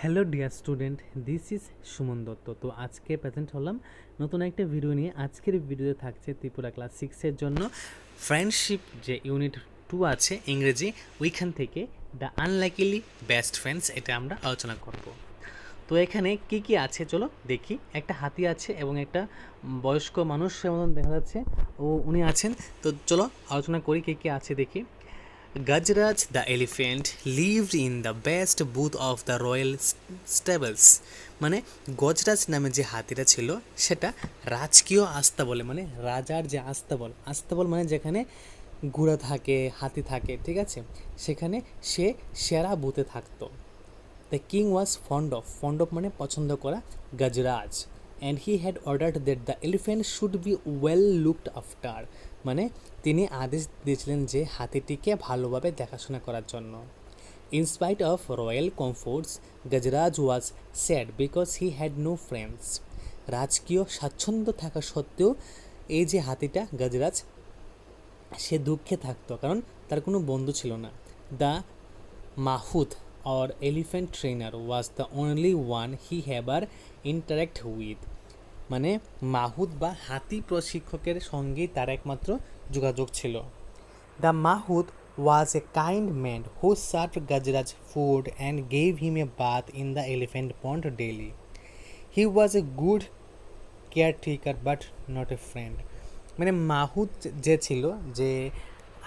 Hello dear student, this is Suman Dutta. তো আজকে present হলাম নতুন একটা ভিডিও নিয়ে। আজকের ভিডিওতে থাকছে ত্রিপুরা ক্লাস 6-এর জন্য ফ্রেন্ডশিপ যে ইউনিট 2 আছে ইংরেজি, ওইখান থেকে দ্য আনলাইকলি বেস্ট ফ্রেন্ডস, এটা আমরা আলোচনা করব। তো এখানে কি কি আছে চলো দেখি। একটা হাতি আছে এবং একটা বয়স্ক মানুষের মতন দেখা যাচ্ছে, উনি আছেন। তো চলো আলোচনা করি কি কি আছে দেখি। Gajraj the elephant lived in the best booth of the royal stables. মানে গজরাজ নামে যে হাতিটা ছিল সেটা রাজকীয় আস্তাবলে, মানে রাজার যে আস্তাবল, আস্তাবল মানে যেখানে ঘোড়া থাকে, হাতি থাকে, ঠিক আছে, সেখানে সে সেরা বুথে থাকতো। The king was fond of মানে পছন্দ করা, Gajaraj, and he had ordered that the elephant should be well looked after, মানে তিনি আদেশ দিয়েছিলেন যে হাতিটিকে ভালোভাবে দেখাশোনা করার জন্য। In spite of royal comforts, Gajraj was sad because he had no friends. রাজকীয় স্বাচ্ছন্দ্য থাকা সত্ত্বেও এই যে হাতিটা গজরাজ, সে দুঃখে থাকতো কারণ তার কোনো বন্ধু ছিল না। The Mahut or elephant trainer was the only one he ever interact with. মানে মাহুত বা হাতি প্রশিক্ষকের সঙ্গেই তার একমাত্র যোগাযোগ ছিল। The Mahut was a kind man who served Gajraj food and gave him a bath in the elephant pond daily. He was a good caretaker but not a friend. মানে মাহুত যে ছিল, যে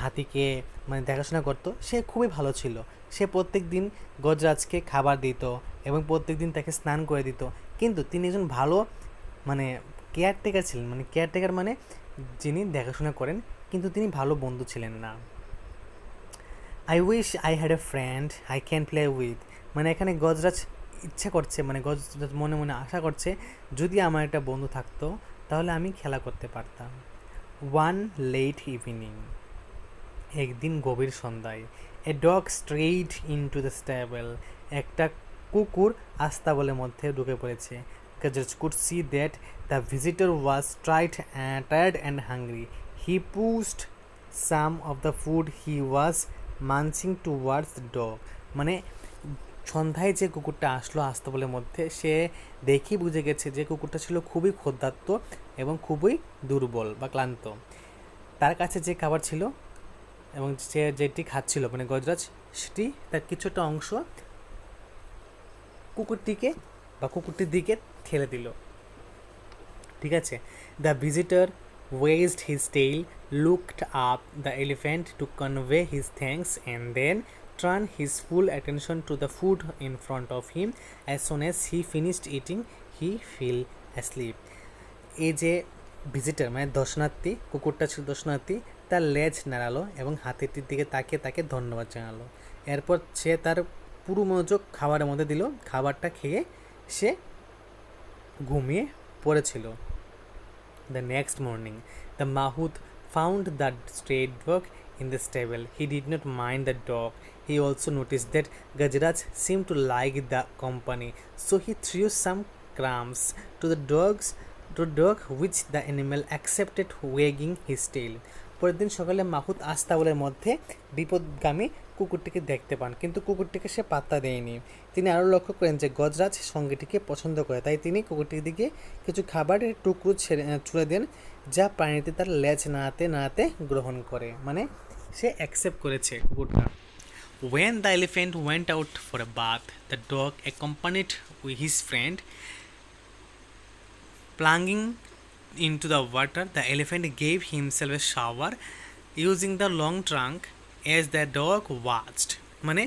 হাতিকে মানে দেখাশোনা করতো, সে খুবই ভালো ছিল। সে প্রত্যেক দিন গজরাজকে খাবার দিত এবং প্রত্যেক দিন তাকে স্নান করে দিত, কিন্তু তিনি একজন ভালো মানে কেয়ারটেকার ছিলেন। মানে কেয়ারটেকার মানে যিনি দেখাশোনা করেন, কিন্তু তিনি ভালো বন্ধু ছিলেন না। I wish I had a friend I can play with, মানে এখানে গজরাজ ইচ্ছা করছে, মানে গজরাজ মনে মনে আশা করছে যদি আমার একটা বন্ধু থাকতো তাহলে আমি খেলা করতে পারতাম। ওয়ান লেট ইভিনিং, একদিন গভীর সন্ধ্যায়, a dog straight into the stable, একটা কুকুর আস্তাবলের মধ্যে ঢুকে পড়েছে। Gajraj could see that the visitor was tired and hungry. He pushed some of the food he was munching towards the dog, মানে সন্ধ্যায় যে কুকুরটা আসলো আস্তাবলের মধ্যে, সে দেখেই বুঝে গেছে যে কুকুরটা ছিল খুবই ক্ষুধার্ত এবং খুবই দুর্বল বা ক্লান্ত। তার কাছে যে খাবার ছিল এবং সে যেটি খাচ্ছিল মানে গজরাজ, সেটি তার কিছুটা অংশ কুকুরটিকে বা কুকুরটির দিকে ঠেলে দিল, ঠিক আছে। The visitor wagged his tail, looked up the elephant to convey his thanks and then turn his full attention to the food in front of him. As soon as he finished eating he fell asleep. এই যে visitor মানে দর্শনার্থী, কুকুরটা ছিল দর্শনার্থী, তার লেজ নাড়ালো এবং হাতিটির দিকে তাকিয়ে তাকে ধন্যবাদ জানালো। এরপর সে তার পুরো মনোযোগ খাবারের মধ্যে দিল, খাবারটা খেয়ে সে ঘুমিয়ে পড়েছিল। The next morning, the Mahout found the stray dog in the stable. He did not mind the dog. He also noticed that Gajraj seemed to like the company, so he threw some crumbs to the dog, which the animal accepted, wagging his tail. পরের দিন সকালে মাহুত আস্তাবলের মধ্যে বিপদগামী কুকুরটিকে দেখতে পান, কিন্তু কুকুরটিকে সে পাত্তা দেয়নি। তিনি আরও লক্ষ্য করেন যে গজরাজ সঙ্গীটিকে পছন্দ করে, তাই তিনি কুকুরটির দিকে কিছু খাবারের টুকরো ছুঁড়ে দেন, যা প্রাণীটি তার লেজ নাড়াতে নাড়াতে গ্রহণ করে, মানে সে অ্যাকসেপ্ট করেছে কুকুরটা। When the elephant went out for a bath, the dog accompanied with his friend. Plunging into the water, the elephant gave himself a shower using the long trunk as the dog watched. মানে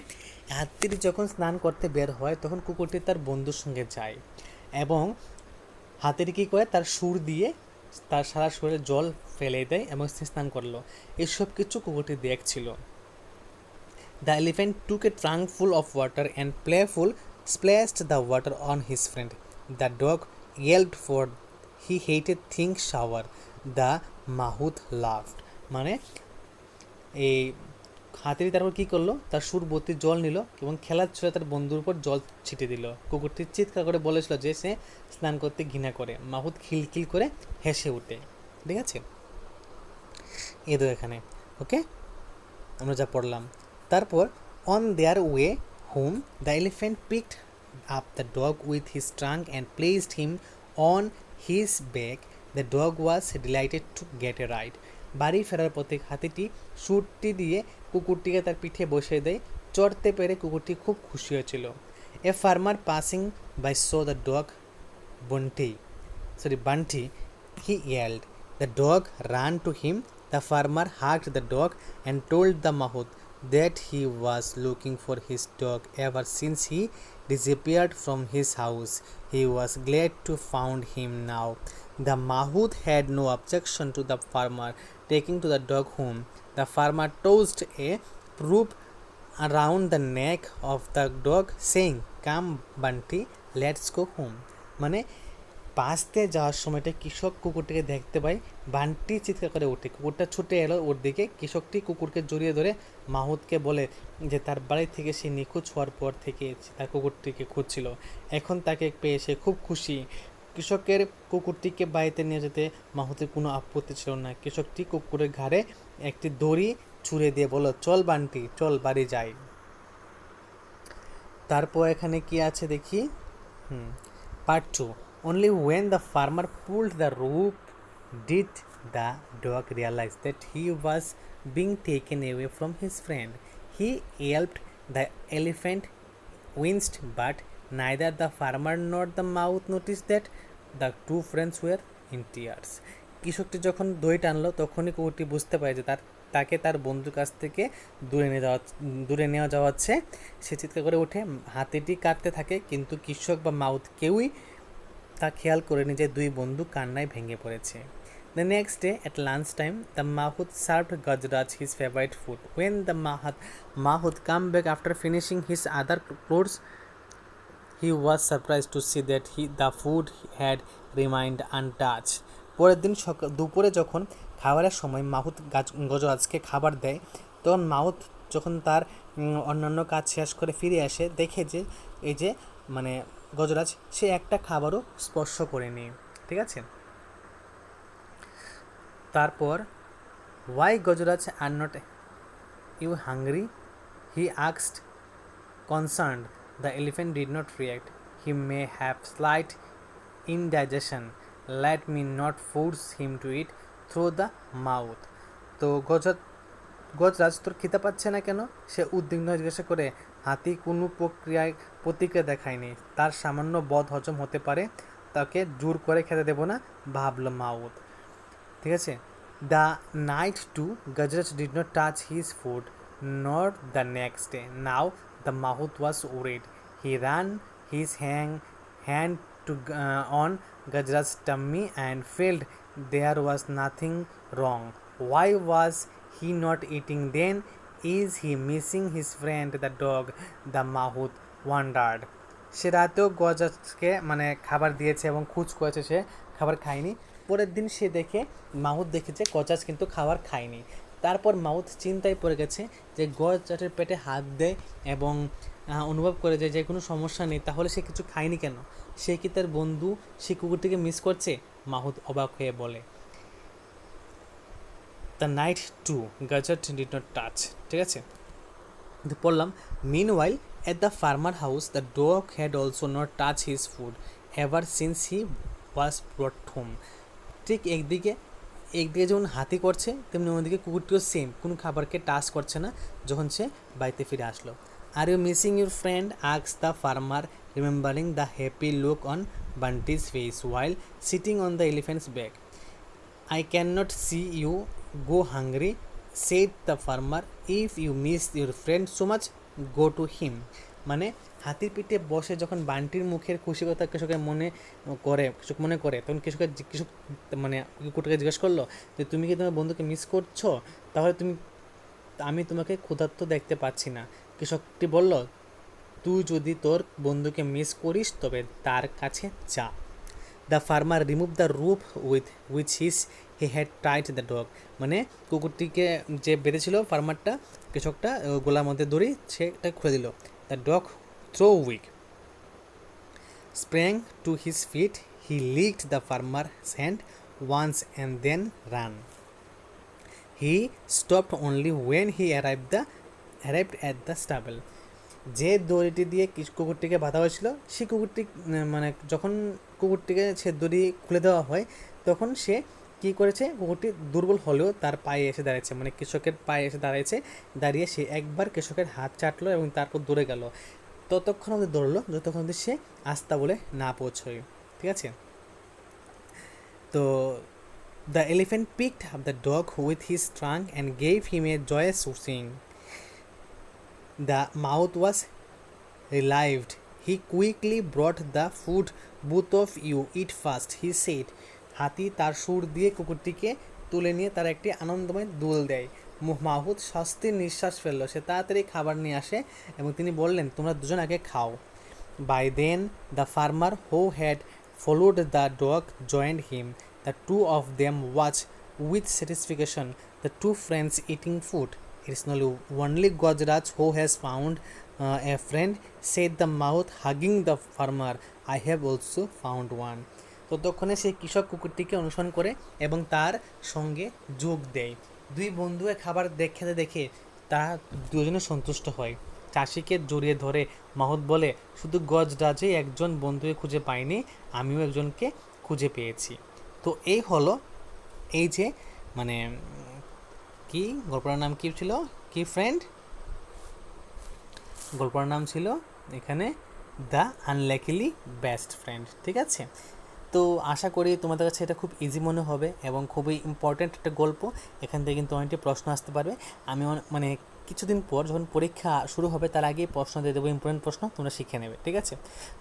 হাতিটি যখন স্নান করতে বের হয় তখন কুকুরটি তার বন্ধুর সঙ্গে যায় এবং হাতিটি কী করে, তার সুর দিয়ে তার সারা শরীরে জল ফেলে দেয় এবং সে স্নান করলো। এসব কিছু কুকুরটি দেখছিল। The elephant took a trunk full of water and playful splashed the water on his friend. The dog yelped for he hated think shower. The Mahout laughed. মানে এই হাতিটি তারপর কী করলো, তার সুর ভর্তি জল নিল এবং খেলার ছলে তার বন্ধুর উপর জল ছিটিয়ে দিল। কুকুরটি চিৎকার করে বলেছিল যে সে স্নান করতে ঘৃণা করে। মাহুত খিলখিল করে হেসে উঠে, ঠিক আছে। এ তো এখানে ওকে আমরা যা পড়লাম। তারপর on their way home the elephant picked up the dog with his trunk and placed him on his back. The dog was delighted to get a ride. বাড়ি ফেরার পথে হাতিটি সুরটি দিয়ে কুকুরটিকে তার পিঠে বসিয়ে দেয়। চড়তে পেরে কুকুরটি খুব খুশি হয়েছিল। A farmer passing by saw the dog Bunty. He yelled. The dog ran to him. The farmer hugged the dog and told the mahout that he was looking for his dog ever since he disappeared from his house. He was glad to find him now. The mahout had no objection to the farmer taking to the dog home. The farmer tossed a rope around the neck of the dog, saying, "Come, Bunty, let's go home." মানে পাশ দিয়ে যাওয়ার সময়টা কৃষক কুকুরটিকে দেখতে পায়। বান্টি চিৎকার করে ওঠে। কুকুরটা ছুটে এলো ওর দিকে। কৃষকটি কুকুরকে জড়িয়ে ধরে মাহুতকে বলে যে তার বাড়ি থেকে সে নিখোঁজ হওয়ার পর থেকে তার কুকুরটিকে খুঁজছিল, এখন তাকে পেয়ে সে খুব খুশি। কৃষকের কুকুরটিকে বাড়িতে নিয়ে যেতে মাহুতের কোনো আপত্তি ছিল না। কৃষকটি কুকুরের ঘাড়ে একটি দড়ি ছুঁড়ে দিয়ে বলল, চল বান্টি, চল বাড়ি যাই। তারপর এখানে কি আছে দেখি। Part 2. Only when the farmer pulled the rope did the dog realize that he was being taken away from his friend. He yelped. The elephant winced, but neither the farmer nor the mouse noticed that the two friends were in tears. কৃষকটি যখন দই টানলো তখনই কুকুরটি বুঝতে পারে যে তাকে তার বন্ধুর কাছ থেকে দূরে নেওয়া যাওয়াচ্ছে। সে চিৎকার করে ওঠে। হাতিটি কাঁদতে থাকে, কিন্তু কৃষক বা মাউথ কেউই তা খেয়াল করেনি যে দুই বন্ধু কান্নায় ভেঙে পড়েছে। The next day at lunchtime, the mahout served Gajraj his favorite food. When the mahout came back after finishing his other chores, he was surprised to see that the food had remained untouched. পরের দিন দুপুরে যখন খাবারের সময় মাহুত গজরাজকে খাবার দেয়, তখন মাহুত যখন তার অন্যান্য কাজ শেষ করে ফিরে আসে, দেখে যে এই যে মানে গজরাজ সে একটা খাবারও স্পর্শ করেনি। ঠিক আছে। তারপর why Gajaraj are not you hungry? He asked, concerned. The elephant did not react. He may have slight indigestion. Let me not force him to eat through the mouth. তো গজরাজ তোর খিদে পাচ্ছে না কেন? সে উদ্বিগ্ন জিজ্ঞাসা করে। হাতি কোনো প্রতিক্রিয়া দেখায়নি। তার সামান্য বদ হজম হতে পারে, তাকে জোর করে খেতে দেব না, ভাবল মাউথ। ঠিক আছে। The night too Gajraj did not touch his food nor the next day. Now the mahout was worried. He ran his hand on Gajraj's tummy and felt there was nothing wrong. Why was he not eating then? Is he missing his friend the dog? The mahout wondered. সে রাতেও গজরাজকে খাবার দিয়েছে এবং খোঁজ করেছে, সে খাবার খায়নি। পরের দিন সে মাহুত দেখেছে গজরাজ কিন্তু খাবার খায়নি। তারপর মাহুত চিন্তায় পড়ে গেছে যে গজরাজের পেটে হাত দেয় এবং অনুভব করে যে কোনো সমস্যা নেই, তাহলে সে কিছু খায়নি কেন? সে কি তার বন্ধু সে কুকুরটিকে মিস করছে? মাহুত অবাক হয়ে বলে। The night too Gajraj did not touch. ঠিক আছে। পড়লাম meanwhile at the farmer house the dog had also not touched his food ever since he was brought home. ঠিক একদিকে যেমন হাতি করছে তেমনি অন্যদিকে কুকুরটিও সেম কোনো খাবারকে টাচ করছে না যখন সে বাড়িতে ফিরে আসলো। Are you missing your friend? Asked the farmer, remembering the happy look on Bunty's face while sitting on the elephant's back. I cannot see you go hungry, said the farmer. If you miss your friend so much, go to him. মানে হাতির পিঠে বসে যখন বান্টির মুখের খুশি কথা কৃষক মনে করে তখন কৃষক কুকুরটাকে জিজ্ঞেস করলো যে তুমি কি তোমার বন্ধুকে মিস করছো? তাহলে আমি তোমাকে ক্ষুধার্ত দেখতে পাচ্ছি না। কৃষকটি বলল, তুই যদি তোর বন্ধুকে মিস করিস তবে তার কাছে যা। The farmer remove the rope with which he had tied the dog. মানে কুকুরটিকে যে বেঁধেছিল ফার্মারটা, কৃষকটা গোলার মধ্যে দড়ি সেটা খুলে দিল। The dog though weak sprang to his feet. He licked the farmer's hand once and then ran. He stopped only when he arrived at the stable. যে দড়িটি দিয়ে কুকুরটিকে বাঁধা হয়েছিল সেই কুকুরটি মানে যখন কুকুরটিকে সে দড়ি খুলে দেওয়া হয় তখন সে কী করেছে, কুকুরটি দুর্বল হলেও তার পায়ে এসে দাঁড়িয়েছে, মানে কৃষকের পায়ে এসে দাঁড়িয়ে সে একবার কৃষকের হাত চাটলো এবং তারপর দৌড়ে গেল। ততক্ষণ আমাদের দৌড়লো যতক্ষণ অবধি সে আস্তা বলে না পৌঁছয়। ঠিক আছে, তো the elephant picked up the dog with his trunk and gave him a joyous swing. The mouth was relieved. He quickly brought the food. Both of you eat fast, he said. হাতি তার সুর দিয়ে কুকুরটিকে তুলে নিয়ে তার একটি আনন্দময় দোল দেয়। মাহুত স্বস্তির নিঃশ্বাস ফেললো, সে তাড়াতাড়ি খাবার নিয়ে আসে এবং তিনি বললেন, তোমরা দুজন আগে খাও। By then, the farmer who had followed the dog joined him. The two of them watched with satisfaction the two friends eating food. It's not only Gajraj who has found a friend, said the mouth, hugging the farmer. I have also found one. ততক্ষণে সেই কৃষক কুকুরটিকে অনুসরণ করে এবং তার সঙ্গে যোগ দেয়। দুই বন্ধুকে খাবার খেতে দেখে তারা দুজনে সন্তুষ্ট হয়। চাষিকে জড়িয়ে ধরে মাহুত বলে, শুধু গজরাজে একজন বন্ধুকে খুঁজে পাইনি, আমিও একজনকে খুঁজে পেয়েছি। তো এই হলো এই যে মানে কি গল্পটার নাম কী ছিল, কি ফ্রেন্ড, গল্পটার নাম ছিল এখানে দ্য আনলাকিলি বেস্ট ফ্রেন্ড। ঠিক আছে, তো আশা করি তোমাদের কাছে এটা খুব ইজি মনে হবে এবং খুবই ইম্পর্ট্যান্ট একটা গল্প। এখান থেকে কিন্তু অনেকটি প্রশ্ন আসতে পারবে। আমি মানে কিছুদিন পর যখন পরীক্ষা শুরু হবে তার আগেই প্রশ্ন দিয়ে দেবো, ইম্পর্টেন্ট প্রশ্ন, তোমরা শিখে নেবে। ঠিক আছে,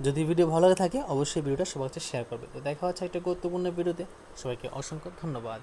যদি ভিডিও ভালো লাগে থাকে অবশ্যই ভিডিওটা সবার কাছে শেয়ার করবে। তো দেখা হচ্ছে একটা গুরুত্বপূর্ণ ভিডিওতে। সবাইকে অসংখ্য ধন্যবাদ।